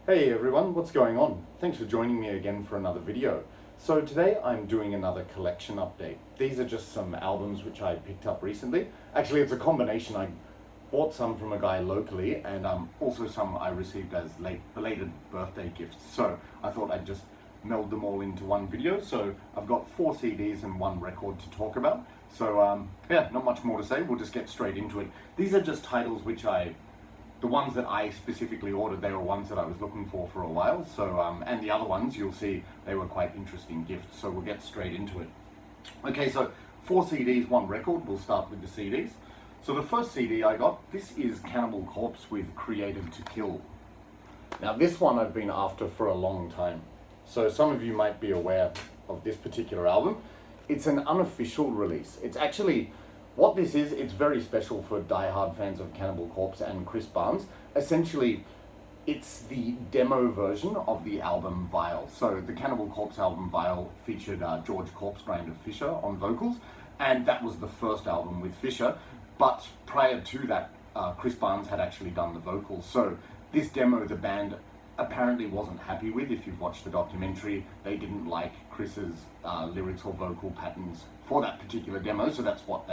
Hey everyone, what's going on? Thanks for joining me again for another video. So today I'm doing another collection update. These are just some albums which I picked up recently. Actually, it's a combination. I bought some from a guy locally and also some I received as belated birthday gifts. So I thought I'd just meld them all into one video. So I've got 4 CDs and 1 record to talk about. So yeah, not much more to say. We'll just get straight into it. These are just titles which the ones that I specifically ordered, they were ones that I was looking for a while. So, and the other ones, you'll see, they were quite interesting gifts. So we'll get straight into it. Okay, so 4 CDs, 1 record. We'll start with the CDs. So the first CD I got, this is Cannibal Corpse with Created to Kill. Now this one I've been after for a long time. So some of you might be aware of this particular album. It's an unofficial release. It's actually, what this is, it's very special for die-hard fans of Cannibal Corpse and Chris Barnes. Essentially, it's the demo version of the album Vile. So the Cannibal Corpse album Vile featured George Corpse Grinder Fisher on vocals, and that was the first album with Fisher. But prior to that, Chris Barnes had actually done the vocals. So this demo, the band apparently wasn't happy with. If you've watched the documentary, they didn't like Chris's lyrics or vocal patterns for that particular demo, so that's what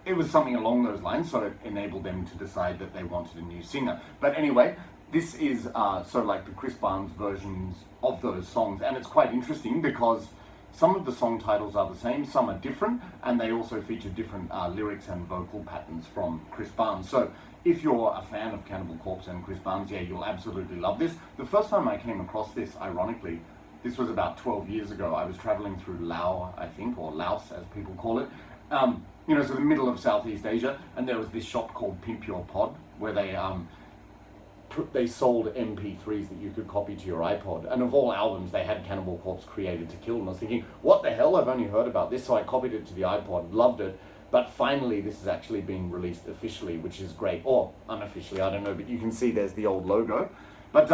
it was something along those lines, so it enabled them to decide that they wanted a new singer. But anyway, this is so like the Chris Barnes versions of those songs, and it's quite interesting because some of the song titles are the same, some are different, and they also feature different lyrics and vocal patterns from Chris Barnes. So if you're a fan of Cannibal Corpse and Chris Barnes, yeah, you'll absolutely love this. The first time I came across this, ironically, this was about 12 years ago. I was traveling through Laos, I think, or Laos as people call it. You know, so the middle of Southeast Asia, and there was this shop called Pimp Your Pod, where they sold MP3s that you could copy to your iPod. And of all albums, they had Cannibal Corpse Created to Kill. And I was thinking, what the hell? I've only heard about this. So I copied it to the iPod, loved it. But finally, this is actually being released officially, which is great. Or unofficially, I don't know. But you can see there's the old logo. But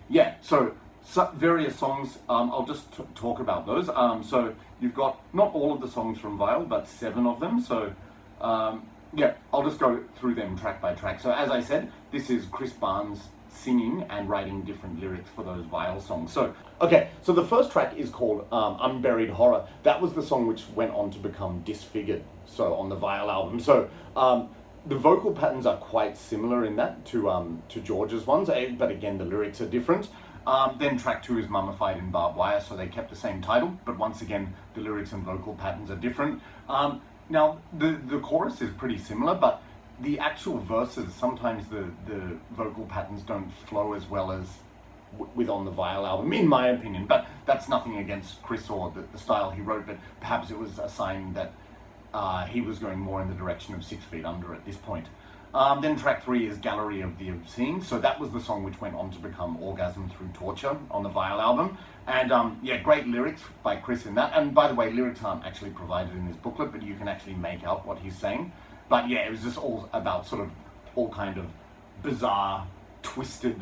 yeah, so various songs, I'll just talk about those. So you've got not all of the songs from Vile, but 7 of them. So yeah, I'll just go through them track by track. So as I said, this is Chris Barnes singing and writing different lyrics for those Vile songs. So, okay, so the first track is called Unburied Horror. That was the song which went on to become Disfigured, so on the Vile album. So the vocal patterns are quite similar in that to George's ones, but again, the lyrics are different. Then track 2 is Mummified in Barbed Wire, so they kept the same title, but once again, the lyrics and vocal patterns are different. Now, the chorus is pretty similar, but the actual verses, sometimes the vocal patterns don't flow as well as with on the Vile album, in my opinion. But that's nothing against Chris or the style he wrote, but perhaps it was a sign that he was going more in the direction of 6 Feet Under at this point. Then track 3 is Gallery of the Obscene. So that was the song which went on to become Orgasm Through Torture on the Vile album. And yeah, great lyrics by Chris in that. And by the way, lyrics aren't actually provided in this booklet, but you can actually make out what he's saying. But yeah, it was just all about sort of all kind of bizarre, twisted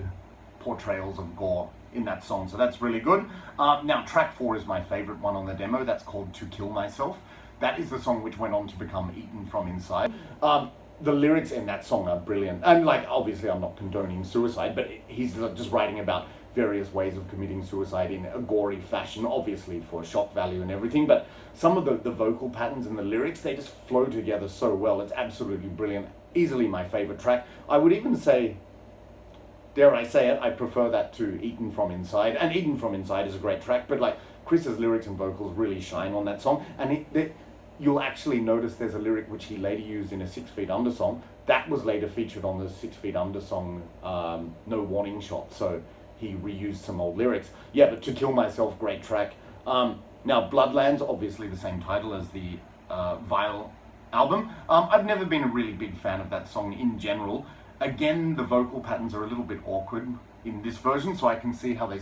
portrayals of gore in that song. So that's really good. Now track 4 is my favorite one on the demo. That's called To Kill Myself. That is the song which went on to become Eaten from Inside. The lyrics in that song are brilliant. And like, obviously I'm not condoning suicide, but he's just writing about various ways of committing suicide in a gory fashion, obviously for shock value and everything. But some of the vocal patterns and the lyrics, they just flow together so well. It's absolutely brilliant. Easily my favorite track. I would even say, dare I say it, I prefer that to Eaten from Inside. And Eaten from Inside is a great track, but like Chris's lyrics and vocals really shine on that song. And you'll actually notice there's a lyric which he later used in a 6 Feet Under song. That was later featured on the 6 Feet Under song, No Warning Shot. So he reused some old lyrics. Yeah, but To Kill Myself, great track. Now, Bloodlands, obviously the same title as the Vile album. I've never been a really big fan of that song in general. Again, the vocal patterns are a little bit awkward in this version, so I can see how they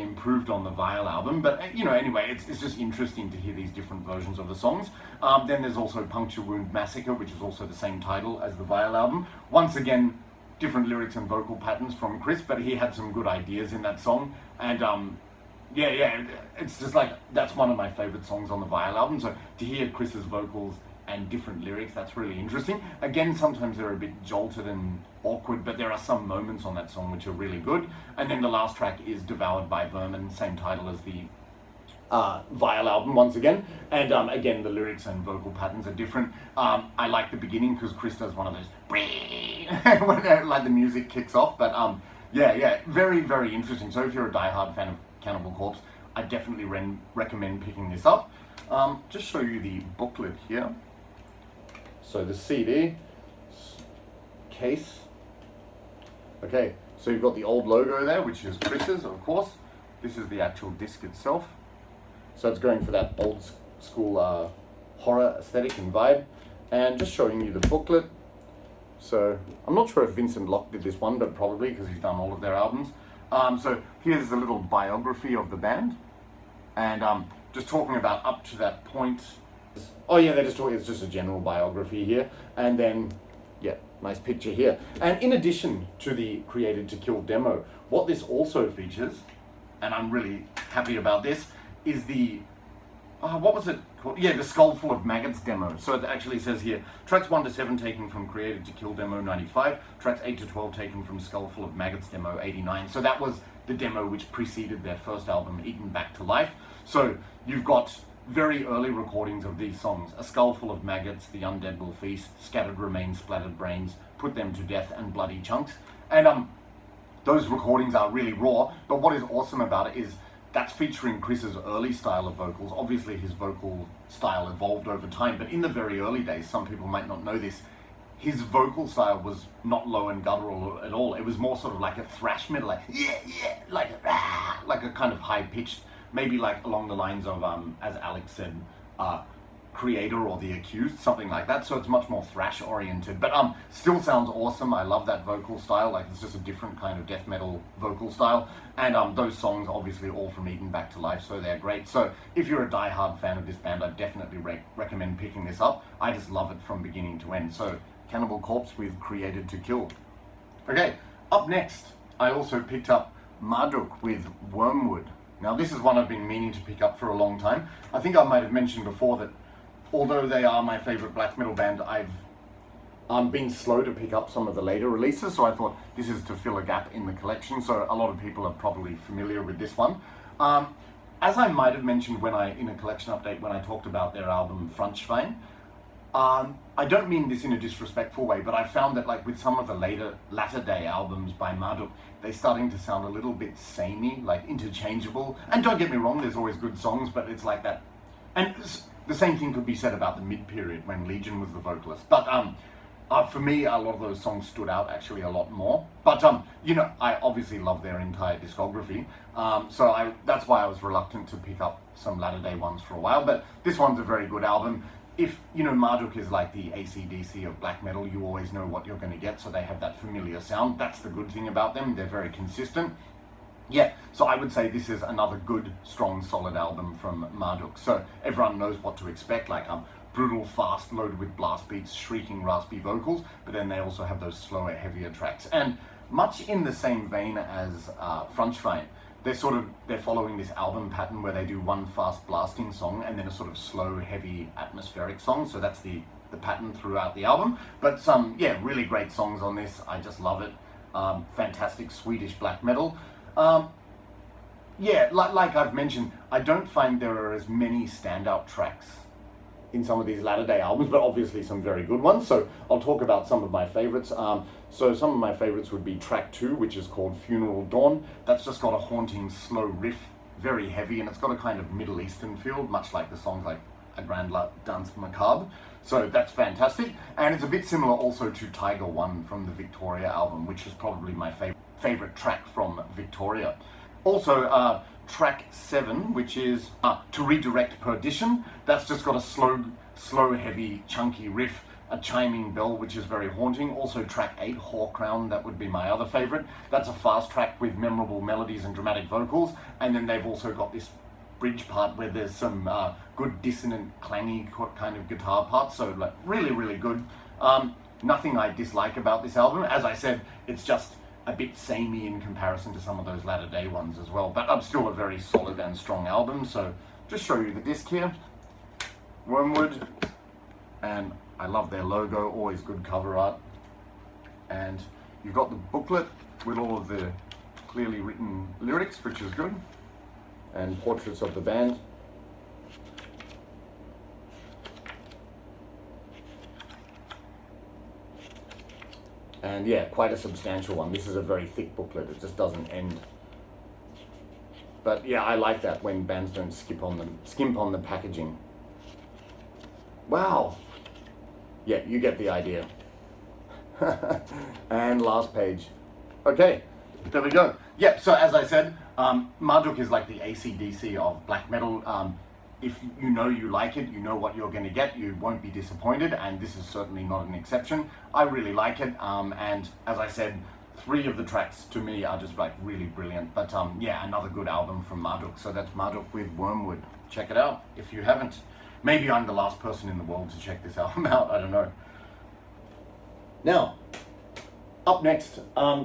improved on the Vile album. But, you know, anyway, it's just interesting to hear these different versions of the songs. Then there's also Puncture Wound Massacre, which is also the same title as the Vile album. Once again, different lyrics and vocal patterns from Chris, but he had some good ideas in that song. And yeah, it's just like, that's one of my favorite songs on the Vile album. So to hear Chris's vocals and different lyrics. That's really interesting. Again, sometimes they're a bit jolted and awkward, but there are some moments on that song which are really good. And then the last track is Devoured by Vermin, same title as the Vile album once again, and again the lyrics and vocal patterns are different. I like the beginning because Chris does one of those when like the music kicks off, but yeah, very, very interesting. So if you're a diehard fan of Cannibal Corpse, I definitely recommend picking this up. Just show you the booklet here. So the CD case. Okay, so you've got the old logo there, which is Chris's, of course. This is the actual disc itself. So it's going for that old school horror aesthetic and vibe. And just showing you the booklet. So I'm not sure if Vincent Locke did this one, but probably because he's done all of their albums. So here's a little biography of the band. And just talking about up to that point. Oh yeah, they're just talking, it's just a general biography here. And then, yeah, nice picture here. And in addition to the Created to Kill demo, what this also features, and I'm really happy about this, is the, what was it called? Yeah, the Skull Full of Maggots demo. So it actually says here, tracks 1 to 7 taken from Created to Kill demo 95, tracks 8 to 12 taken from Skull Full of Maggots demo 89. So that was the demo which preceded their first album, Eaten Back to Life. So you've got very early recordings of these songs: A Skull Full of Maggots, The Undead Will Feast, Scattered Remains, Splattered Brains, Put Them to Death, and Bloody Chunks. And those recordings are really raw, but what is awesome about it is that's featuring Chris's early style of vocals. Obviously his vocal style evolved over time, but in the very early days, some people might not know this, his vocal style was not low and guttural at all. It was more sort of like a thrash metal, like like a kind of high pitched, maybe like along the lines of, as Alex said, Creator or The Accused, something like that. So it's much more thrash oriented, but still sounds awesome. I love that vocal style. Like, it's just a different kind of death metal vocal style. And those songs obviously all from Eaten Back to Life, so they're great. So if you're a diehard fan of this band, I definitely recommend picking this up. I just love it from beginning to end. So Cannibal Corpse with Created to Kill. Okay, up next, I also picked up Marduk with Wormwood. Now this is one I've been meaning to pick up for a long time. I think I might have mentioned before that although they are my favorite black metal band, I've been slow to pick up some of the later releases, so I thought this is to fill a gap in the collection. So a lot of people are probably familiar with this one. As I might have mentioned in a collection update when I talked about their album Frontschwein, I don't mean this in a disrespectful way, but I found that like with some of the latter day albums by Marduk, they're starting to sound a little bit samey, like interchangeable. And don't get me wrong, there's always good songs, but it's like that. And the same thing could be said about the mid-period when Legion was the vocalist. But for me, a lot of those songs stood out actually a lot more. But, you know, I obviously love their entire discography. So that's why I was reluctant to pick up some latter-day ones for a while. But this one's a very good album. If, you know, Marduk is like the ACDC of black metal, you always know what you're going to get. So they have that familiar sound. That's the good thing about them. They're very consistent. Yeah, so I would say this is another good, strong, solid album from Marduk. So everyone knows what to expect, like brutal, fast, loaded with blast beats, shrieking, raspy vocals, but then they also have those slower, heavier tracks. And much in the same vein as Frontschwein, they're following this album pattern where they do one fast blasting song and then a sort of slow, heavy, atmospheric song. So that's the pattern throughout the album. But some, yeah, really great songs on this. I just love it. Fantastic Swedish black metal. Yeah, like I've mentioned, I don't find there are as many standout tracks in some of these latter day albums, but obviously some very good ones. So I'll talk about some of my favorites. So some of my favorites would be track 2, which is called Funeral Dawn. That's just got a haunting, slow riff, very heavy, and it's got a kind of Middle Eastern feel, much like the songs like A Grand Dance Macabre. So that's fantastic. And it's a bit similar also to Tiger 1 from the Victoria album, which is probably my favorite track from Victoria. Also, track 7, which is To Redirect Perdition. That's just got a slow, heavy, chunky riff, a chiming bell, which is very haunting. Also track 8, Whore Crown, that would be my other favorite. That's a fast track with memorable melodies and dramatic vocals. And then they've also got this bridge part where there's some good dissonant, clangy kind of guitar parts. So like really, really good. Nothing I dislike about this album. As I said, it's just a bit samey in comparison to some of those latter day ones as well, but still a very solid and strong album. So just show you the disc here. Wormwood, and I love their logo, always good cover art. And you've got the booklet with all of the clearly written lyrics, which is good, and portraits of the band. And yeah, quite a substantial one. This is a very thick booklet, it just doesn't end. But yeah, I like that when bands don't skimp on the packaging. Wow. Yeah, you get the idea. And last page. Okay, there we go. Yep, so as I said, Marduk is like the ACDC of black metal. If you know you like it, you know what you're going to get, you won't be disappointed, and this is certainly not an exception. I really like it, and as I said, 3 of the tracks to me are just like really brilliant. But yeah, another good album from Marduk. So that's Marduk with Wormwood. Check it out if you haven't. Maybe I'm the last person in the world to check this album out, I don't know. Now, up next,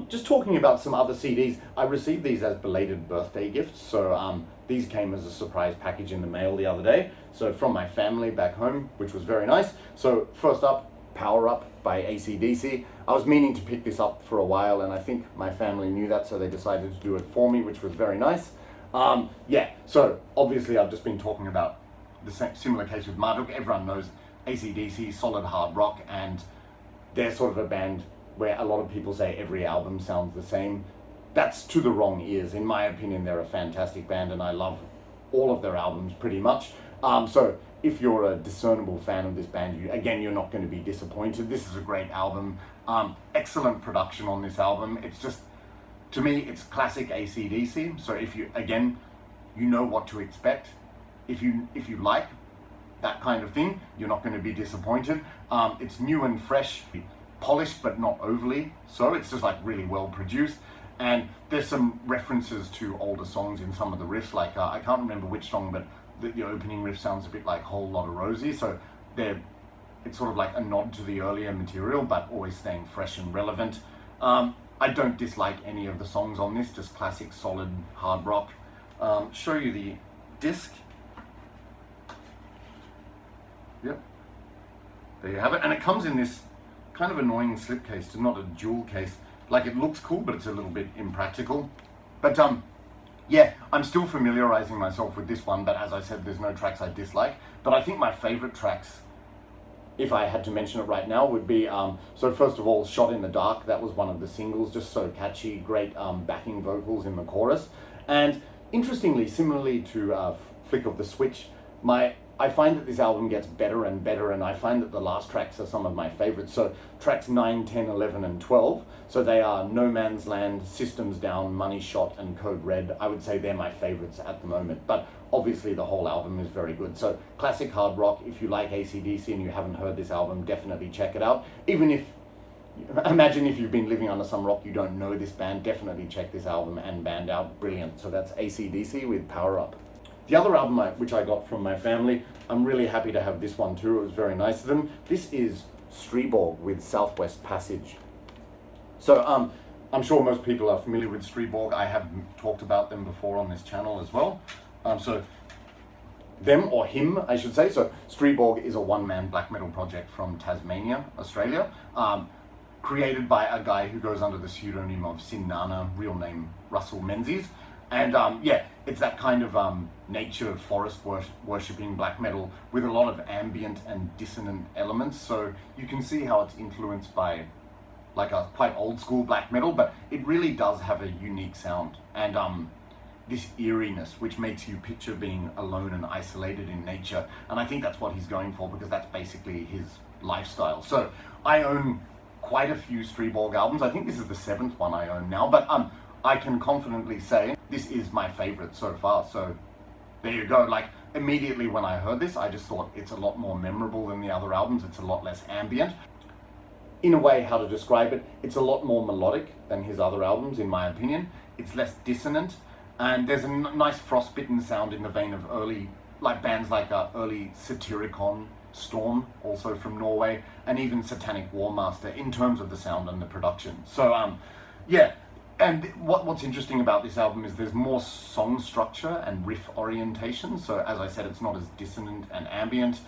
just talking about some other CDs. I received these as belated birthday gifts, so these came as a surprise package in the mail the other day, so from my family back home, which was very nice. So first up, Power Up by ACDC. I was meaning to pick this up for a while, and I think my family knew that, so they decided to do it for me, which was very nice. Yeah, so obviously I've just been talking about the similar case with Marduk. Everyone knows ACDC, solid hard rock, and they're sort of a band where a lot of people say every album sounds the same. That's to the wrong ears. In my opinion, they're a fantastic band, and I love all of their albums pretty much. So if you're a discernible fan of this band, you're not going to be disappointed. This is a great album. Excellent production on this album. It's just, to me, it's classic ACDC. So if you, again, you know what to expect. If you like that kind of thing, you're not going to be disappointed. It's new and fresh, polished but not overly so. It's just like really well produced, and there's some references to older songs in some of the riffs, like I can't remember which song, but the opening riff sounds a bit like Whole Lotta Rosie, so it's sort of like a nod to the earlier material but always staying fresh and relevant. I don't dislike any of the songs on this, just classic solid hard rock. Show you the disc. Yep, there you have it, and it comes in this kind of annoying slipcase, to not a jewel case. Like, it looks cool, but it's a little bit impractical. But yeah, I'm still familiarizing myself with this one, but as I said, there's no tracks I dislike. But I think my favorite tracks, if I had to mention it right now, would be, so first of all, Shot in the Dark. That was one of the singles, just so catchy, great backing vocals in the chorus. And interestingly, similarly to Flick of the Switch, I find that this album gets better and better, and I find that the last tracks are some of my favorites. So tracks 9, 10, 11, and 12, so they are No Man's Land, Systems Down, Money Shot, and Code Red. I would say they're my favorites at the moment, but obviously the whole album is very good. So classic hard rock. If you like ACDC and you haven't heard this album, definitely check it out. Even if, imagine if you've been living under some rock, you don't know this band, definitely check this album and band out. Brilliant. So that's ACDC with Power Up. The other album which I got from my family, I'm really happy to have this one too. It was very nice of them. This is Streeborg with Southwest Passage. So I'm sure most people are familiar with Streeborg. I have talked about them before on this channel as well. So them, or him, I should say. So Streeborg is a one-man black metal project from Tasmania, Australia, created by a guy who goes under the pseudonym of Sin Nana, real name Russell Menzies. And yeah, it's that kind of nature forest worshipping black metal with a lot of ambient and dissonant elements. So you can see how it's influenced by like a quite old school black metal, but it really does have a unique sound and this eeriness, which makes you picture being alone and isolated in nature. And I think that's what he's going for, because that's basically his lifestyle. So I own quite a few Streeborg albums. I think this is the 7th one I own now, but I can confidently say this is my favorite so far. So there you go. Like, immediately when I heard this, I just thought it's a lot more memorable than the other albums. It's a lot less ambient. In a way, how to describe it, it's a lot more melodic than his other albums, in my opinion. It's less dissonant, and there's a nice frostbitten sound in the vein of early, like bands like early Satyricon, Storm, also from Norway, and even Satanic War Master in terms of the sound and the production. So yeah. And what's interesting about this album is there's more song structure and riff orientation. So as I said, it's not as dissonant and ambient.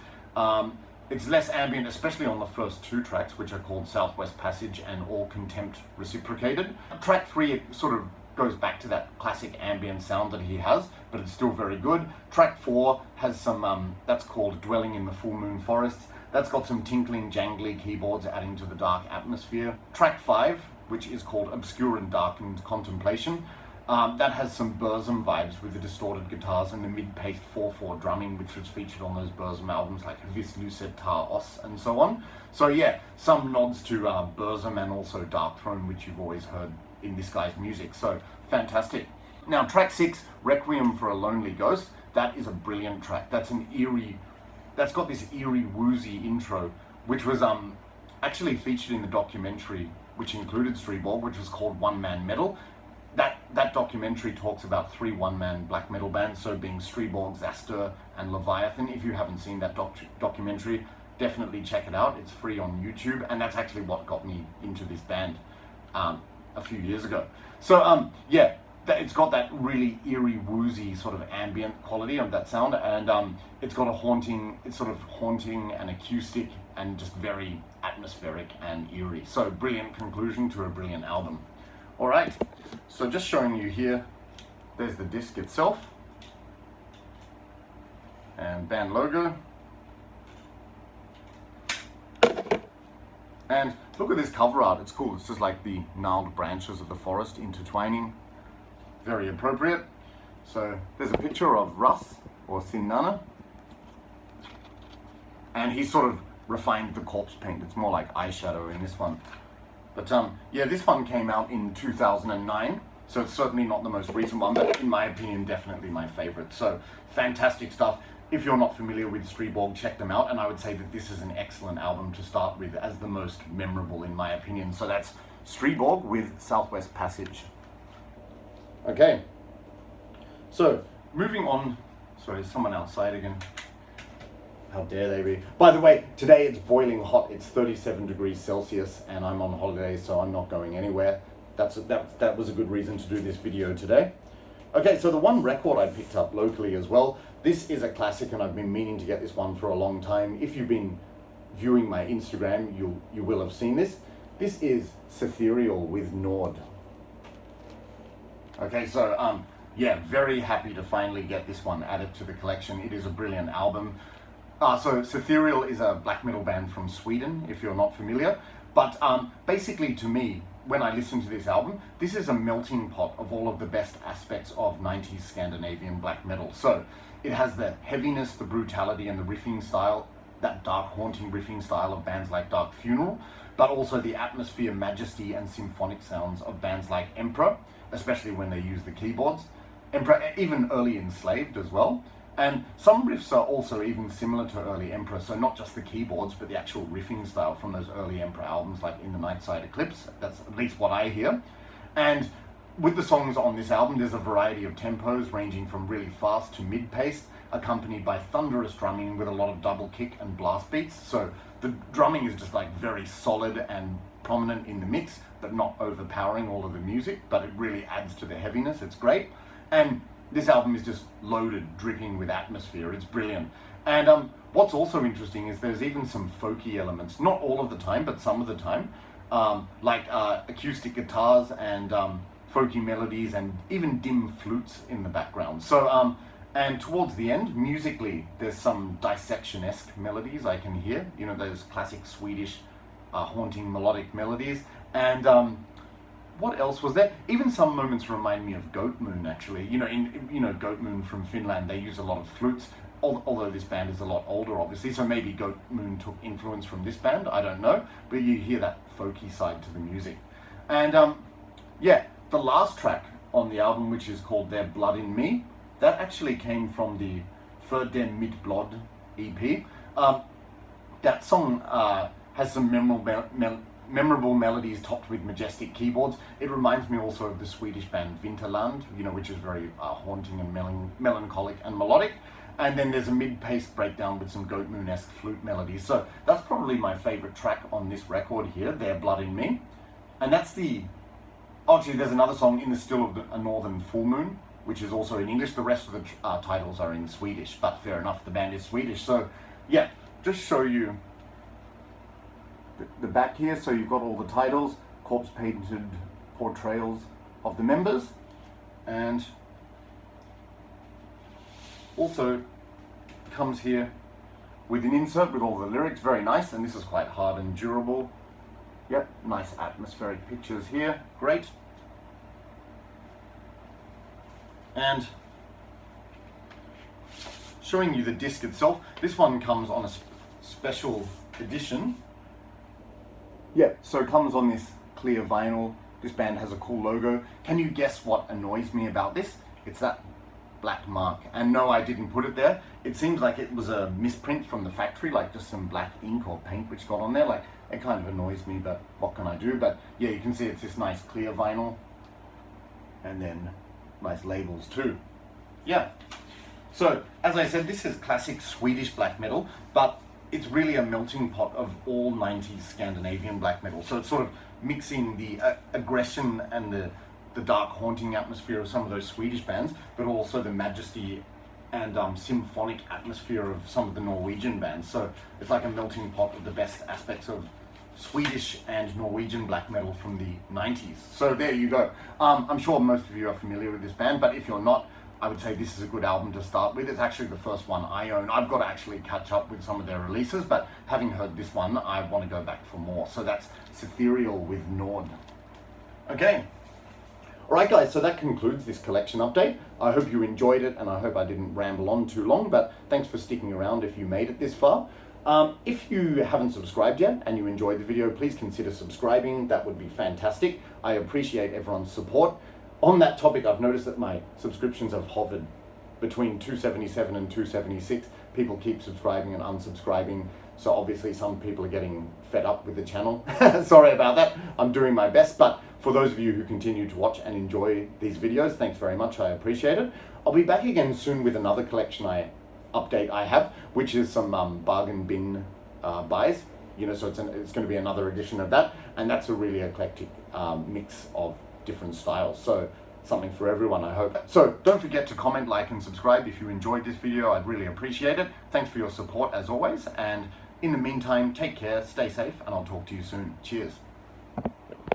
it's less ambient, especially on the first two tracks, which are called Southwest Passage and All Contempt Reciprocated. Track 3, it sort of goes back to that classic ambient sound that he has, but it's still very good. Track 4 has some, that's called Dwelling in the Fullmoon Forests. That's got some tinkling, jangly keyboards adding to the dark atmosphere. Track 5, which is called Obscure and Darkened Contemplation, that has some Burzum vibes with the distorted guitars and the mid-paced 4/4 drumming, which was featured on those Burzum albums like Vis Lucet Tar Os and so on. So yeah, some nods to Burzum and also Dark Throne, which you've always heard in this guy's music. So fantastic. Now track 6, Requiem for a Lonely Ghost, that is a brilliant track. That's got this eerie woozy intro, which was actually featured in the documentary which included Streeborg, which was called One Man Metal. That documentary talks about 3 one-man black metal bands, so being Streborg, XASTHUR and LEVIATHAN. If you haven't seen that documentary, definitely check it out. It's free on YouTube, and that's actually what got me into this band a few years ago. So yeah, it's got that really eerie, woozy sort of ambient quality of that sound, and it's got it's sort of haunting and acoustic and just very atmospheric and eerie. So brilliant conclusion to a brilliant album. All right, so just showing you here, there's the disc itself and band logo. And look at this cover art, it's cool. It's just like the gnarled branches of the forest intertwining. Very appropriate. So there's a picture of Russ, or Sin Nana, and he sort of refined the corpse paint. It's more like eyeshadow in this one. But yeah, this one came out in 2009, so it's certainly not the most recent one, but in my opinion, definitely my favorite. So fantastic stuff. If you're not familiar with Streeborg, check them out, and I would say that this is an excellent album to start with as the most memorable in my opinion. So that's Streeborg with Southwest Passage. Okay, so moving on. Sorry, there's someone outside again. How dare they be? By the way, today it's boiling hot. It's 37 degrees Celsius and I'm on holiday, so I'm not going anywhere. That was a good reason to do this video today. Okay, so the one record I picked up locally as well, this is a classic and I've been meaning to get this one for a long time. If you've been viewing my Instagram, you will have seen this. This is SETHERIAL with Nord. Okay, so yeah, very happy to finally get this one added to the collection. It is a brilliant album. So SETHERIAL is a black metal band from Sweden, if you're not familiar. But basically to me, when I listen to this album, this is a melting pot of all of the best aspects of 90s Scandinavian black metal. So it has the heaviness, the brutality and the riffing style, that dark haunting riffing style of bands like Dark Funeral, but also the atmosphere, majesty and symphonic sounds of bands like Emperor, especially when they use the keyboards. Emperor, even early Enslaved as well. And some riffs are also even similar to early Emperor, so not just the keyboards, but the actual riffing style from those early Emperor albums like In the Nightside Eclipse. That's at least what I hear. And with the songs on this album, there's a variety of tempos ranging from really fast to mid-paced, accompanied by thunderous drumming with a lot of double kick and blast beats. So the drumming is just like very solid and prominent in the mix, but not overpowering all of the music, but it really adds to the heaviness. It's great. And this album is just loaded, dripping with atmosphere. It's brilliant. And what's also interesting is there's even some folky elements, not all of the time, but some of the time, like acoustic guitars and folky melodies and even dim flutes in the background. So, and towards the end, musically, there's some dissection-esque melodies I can hear, you know, those classic Swedish haunting melodic melodies. And what else was there? Even some moments remind me of Goat Moon, actually. You know, Goat Moon from Finland, they use a lot of flutes, although this band is a lot older, obviously, so maybe Goat Moon took influence from this band, I don't know, but you hear that folky side to the music. And yeah, the last track on the album, which is called Their Blood in Me, that actually came from the För dem mitt blod EP. That song has some memorable melodies topped with majestic keyboards. It reminds me also of the Swedish band Vinterland, you know, which is very haunting and melancholic and melodic. And then there's a mid-paced breakdown with some Goat Moon-esque flute melodies. So that's probably my favorite track on this record here, Their Blood in Me. And that's actually there's another song, In the Still of a Northern Fullmoon, which is also in English. The rest of the titles are in Swedish, but fair enough, the band is Swedish. So yeah, just show you the back here. So you've got all the titles, corpse painted portrayals of the members, and also comes here with an insert with all the lyrics. Very nice, and this is quite hard and durable. Yep, nice atmospheric pictures here, great. And showing you the disc itself, this one comes on a special edition. Yeah, so it comes on this clear vinyl. This band has a cool logo. Can you guess what annoys me about this? It's that black mark. And no, I didn't put it there. It seems like it was a misprint from the factory, like just some black ink or paint which got on there. Like, it kind of annoys me, but what can I do? But yeah, you can see it's this nice clear vinyl, and then nice labels too. Yeah. So, as I said, this is classic Swedish black metal, but it's really a melting pot of all 90s Scandinavian black metal. So it's sort of mixing the aggression and the dark haunting atmosphere of some of those Swedish bands, but also the majesty and symphonic atmosphere of some of the Norwegian bands. So it's like a melting pot of the best aspects of Swedish and Norwegian black metal from the 90s. So there you go. I'm sure most of you are familiar with this band, but if you're not, I would say this is a good album to start with. It's actually the first one I own. I've got to actually catch up with some of their releases, but having heard this one, I want to go back for more. So that's SETHERIAL with Nord. Okay. Alright guys, so that concludes this collection update. I hope you enjoyed it, and I hope I didn't ramble on too long, but thanks for sticking around if you made it this far. If you haven't subscribed yet and you enjoyed the video, please consider subscribing. That would be fantastic. I appreciate everyone's support. On that topic, I've noticed that my subscriptions have hovered between 277 and 276. People keep subscribing and unsubscribing, so obviously some people are getting fed up with the channel. Sorry about that. I'm doing my best, but for those of you who continue to watch and enjoy these videos, thanks very much. I appreciate it. I'll be back again soon with another collection update I have, which is some bargain bin buys. You know, so it's going to be another edition of that, and that's a really eclectic mix of different styles. So something for everyone, I hope. So don't forget to comment, like, and subscribe if you enjoyed this video. I'd really appreciate it. Thanks for your support as always. And in the meantime, take care, stay safe, and I'll talk to you soon. Cheers.